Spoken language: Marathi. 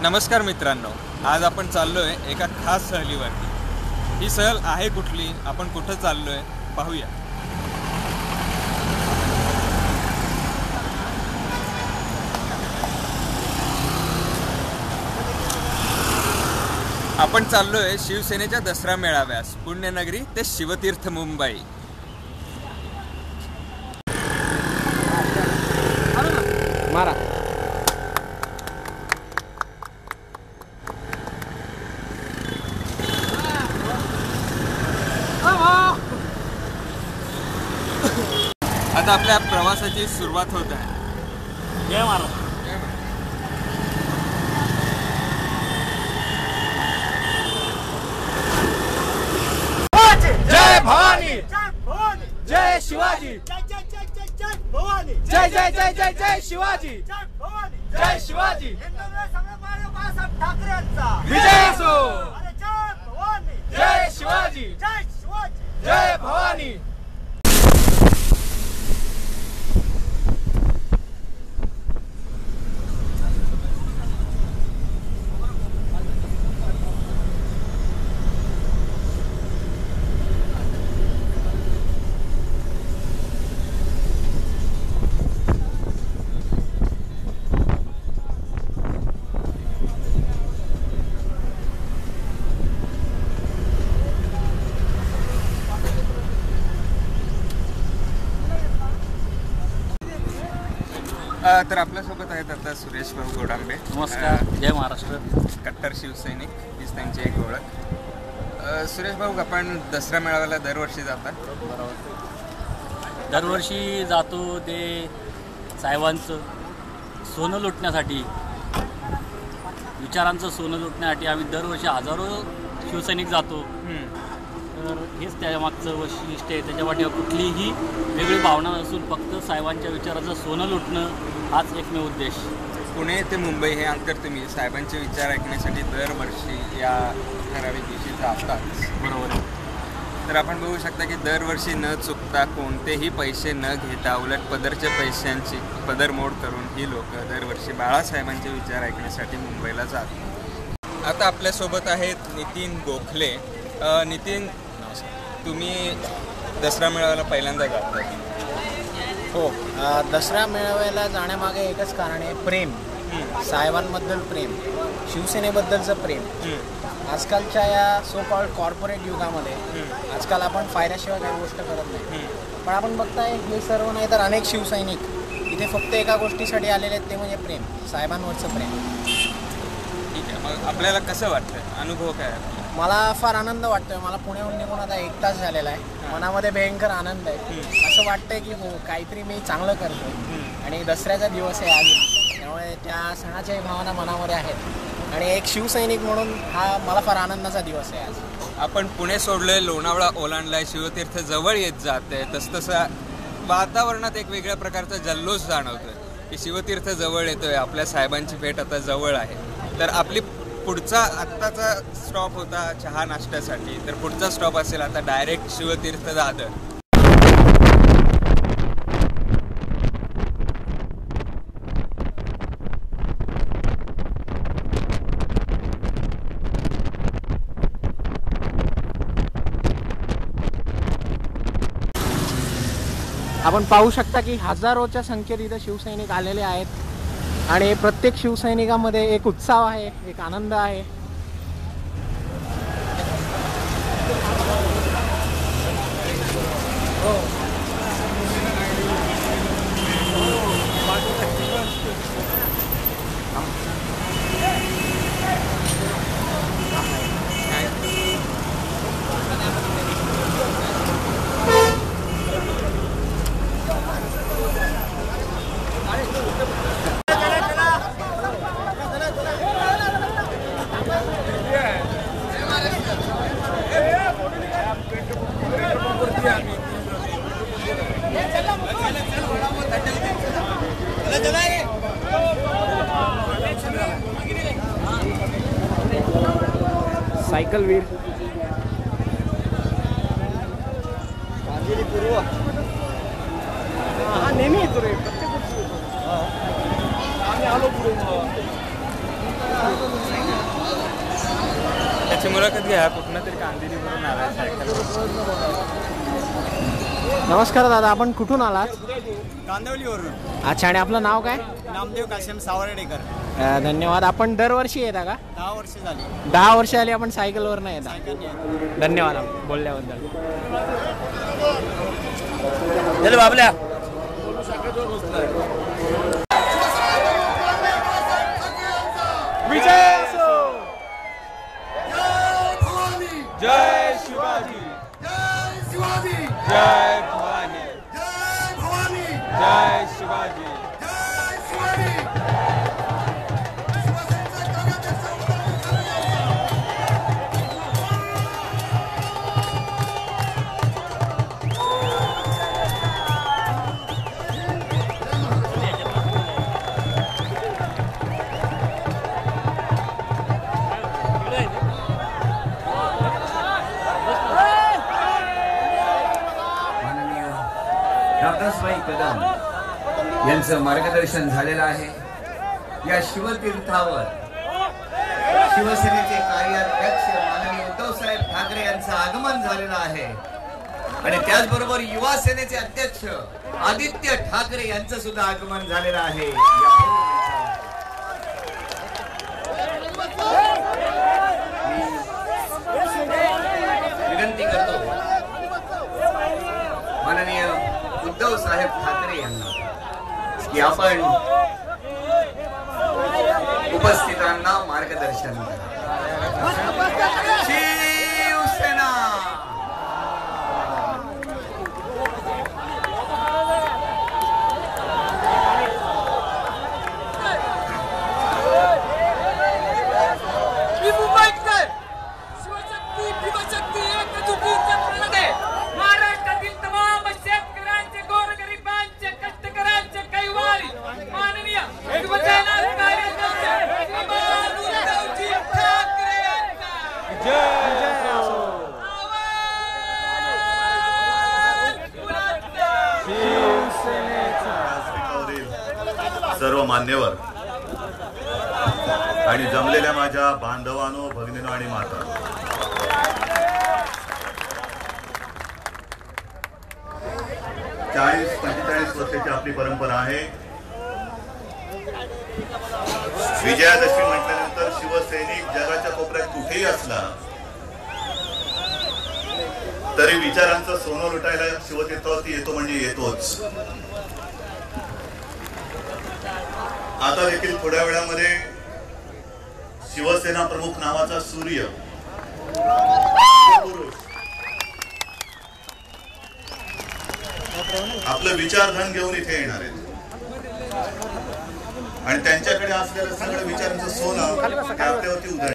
नमस्कार मित्रांनो, आज आपण चाललोय एका खास सहलीवरती। ही सहल आहे कुठली, आपण कुठं चाललोय पाहूया। आपण चाललोय शिवसेनेच्या दसरा मेळाव्यास, पुण्यनगरी ते शिवतीर्थ मुंबई। मारा आता आपल्या प्रवासाची सुरुवात होत आहे। जय महाराष्ट्र। जय भवानी, जय शिवाजी, जय भवानी, जय जय जय जय जय शिवाजी, जय भवानी, जय शिवाजी, बाळासाहेब ठाकरे यांचा विजय असो। अरे जय भवानी, जय शिवाजी, जय शिवाजी, जय भवानी। तर आपल्यासोबत आहेत आता सुरेश भाऊ गोडांबे। नमस्कार, जय महाराष्ट्र। कट्टर शिवसैनिक हीच त्यांची एक ओळख। सुरेश भाऊ, आपण दसरा मेळाव्याला दरवर्षी जाता? बरोबर, दरवर्षी जातो। ते साहेबांचं सोनं लुटण्यासाठी, विचारांचं सोनं लुटण्यासाठी आम्ही दरवर्षी हजारो शिवसैनिक जातो। तर हेच त्यामागचं वैशिष्ट्य आहे। त्याच्या पाठीवर कुठलीही वेगळी भावना नसून फक्त साहेबांच्या विचाराचं सोनं लुटणं हाच एकमेव उद्देश। पुणे ते मुंबई हे अंतर तुम्ही साहेबांचे विचार ऐकण्यासाठी दरवर्षी या ठराविक दिवशी जातात, बरोबर आहे। तर आपण बघू शकता की दरवर्षी न चुकता, कोणतेही पैसे न घेता, उलट पदरच्या पैशांची पदरमोड करून ही लोक दरवर्षी बाळासाहेबांचे विचार ऐकण्यासाठी मुंबईला जातात। आता आपल्यासोबत आहेत नितीन गोखले। नितीन, तुम्ही दसरा मेळाव्याला पहिल्यांदा जाता? हो, दसरा मेळाव्याला जाण्यामागे एकच कारण आहे, प्रेम। साहेबांबद्दल प्रेम, शिवसेनेबद्दलचं प्रेम। आजकालच्या या सो कॉल्ड कॉर्पोरेट युगामध्ये आजकाल आपण फायद्याशिवाय काही गोष्ट करत नाही, पण आपण बघताय हे सर्व नाही तर अनेक शिवसैनिक इथे फक्त एका गोष्टीसाठी आलेले आहेत, ते म्हणजे प्रेम, साहेबांवरचं प्रेम। ठीक आहे, मग आपल्याला कसं वाटतं, अनुभव काय आहे? मला फार आनंद वाटतोय। मला पुण्याहून निघून आता 1 तास झालेला आहे। मनामध्ये भयंकर आनंद आहे। असं वाटतंय की हो, काहीतरी मी चांगलं करतोय आणि दसऱ्याचा दिवस आहे आज, त्यामुळे त्या सणाच्याही भावना मनामध्ये आहेत आणि एक शिवसैनिक म्हणून हा मला फार आनंदाचा दिवस आहे आज। आपण पुणे सोडलंय, लोणावळा ओलांडलाय, शिवतीर्थ जवळ येत जाते, तसतसा वातावरणात एक वेगळ्या प्रकारचा जल्लोष जाणवतोय की शिवतीर्थ जवळ येतोय, आपल्या साहेबांची भेट आता जवळ आहे। तर आपली पुढचा आत्ताचा स्टॉप होता चहा नाश्त्यासाठी, तर पुढचा स्टॉप असेल आता डायरेक्ट शिवतीर्थ दादर। आपण पाहू शकता की हजारोच्या संख्येत इथे शिवसैनिक आलेले आहेत आणि प्रत्येक शिवसैनिकामध्ये एक उत्साह आहे, एक आनंद आहे। सायकल वीर हा नेहमी येतो रे प्रत्येक गोष्टी आम्ही आलो पुढे तुमची मुलाखत घ्या. कुठनं तरी कांदिवलीवरून आलाय सायकल. नमस्कार दादा, आपण कुठून आलात? कांदिवलीवरून. अच्छा, आणि आपलं नाव काय? नामदेव काशिम सावर्डेकर. धन्यवाद. आपण दरवर्षी येता का? 10 वर्ष झाली. 10 वर्ष आली आपण सायकलवर नाही येता. सायकल धन्यवाद बोलल्याबद्दल. बाबल्या विजय असो. जय शिवाजी. जय भवानी. जय शिवाजी. रामदासभाई कदम यांचं मार्गदर्शन झालेलं आहे. या शिवतीर्थावर शिवसेनेचे कार्याध्यक्ष माननीय उद्धवसाहेब ठाकरे यांचं आगमन झालेलं आहे आणि त्याचबरोबर युवा सेनेचे अध्यक्ष आदित्य ठाकरे यांचं सुद्धा आगमन झालेलं आहे. विनंती करतो माननीय उद्धव साहेब ठाकरे यांना की आपण उपस्थितांना मार्गदर्शन करा. शिवसेना. शिवशक्ती भीमशक्ती एकजुटीचे प्रणत आहे. महाराष्ट्रातील तमाम शेतकऱ्यांचे, गोरगरिबांचे, कष्टकऱ्यांचे कैवारी माननीय शिवसेना कार्यकर्ते श्रीमान उद्धवजी ठाकरे यांचा सर्व मान्यवर आणि जमलेल्या माझ्या बांधवांनो, भगिनीनो आणि माता, 40-45 वर्षाची आपली परंपरा आहे. विजयादशमी म्हटल्यानंतर शिवसैनिक जगाच्या कोपऱ्यात कुठेही असला तरी विचारांचं सोनं लुटायला शिवतीर्थावरती येतो म्हणजे येतोच. आता देखील थोड्या वेळामध्ये शिवसेना प्रमुख नावाचा सूर्य पुरुष आपलं विचारधन घेऊन इथे येणार आहेत आणि त्यांच्याकडे असलेलं सगळं विचारांचं सोनं आपल्यावरती उधळणार.